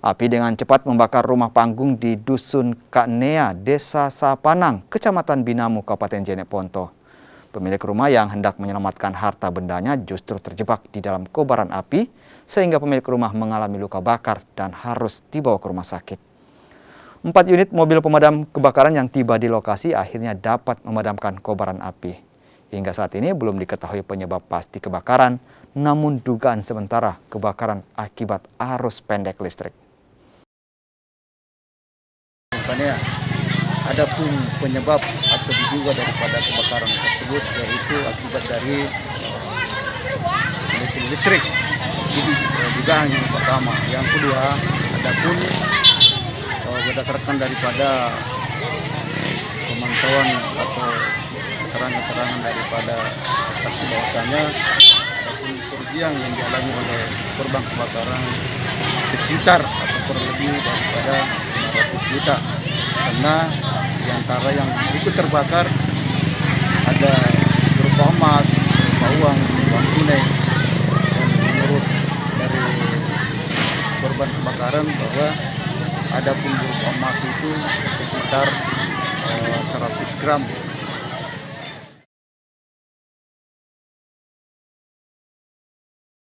Api dengan cepat membakar rumah panggung di Dusun Kaknea, Desa Sapanang, Kecamatan Binamu, Kabupaten Jeneponto. Pemilik rumah yang hendak menyelamatkan harta bendanya justru terjebak di dalam kobaran api, sehingga pemilik rumah mengalami luka bakar dan harus dibawa ke rumah sakit. 4 unit mobil pemadam kebakaran yang tiba di lokasi akhirnya dapat memadamkan kobaran api. Hingga saat ini belum diketahui penyebab pasti kebakaran, namun dugaan sementara kebakaran akibat arus pendek listrik. Adapun penyebab atau diduga daripada kebakaran tersebut yaitu akibat dari seleting listrik. Jadi dugaan yang pertama. Yang kedua, adapun berdasarkan daripada pemantauan atau keterangan-keterangan daripada saksi bahwasanya adapun kerugian yang dialami oleh korban kebakaran sekitar atau kurang lebih daripada 500 juta. Karena diantara yang ikut terbakar ada berupa emas, berupa uang tunai, dan menurut dari korban kebakaran bahwa ada pun berupa emas itu sekitar 100 gram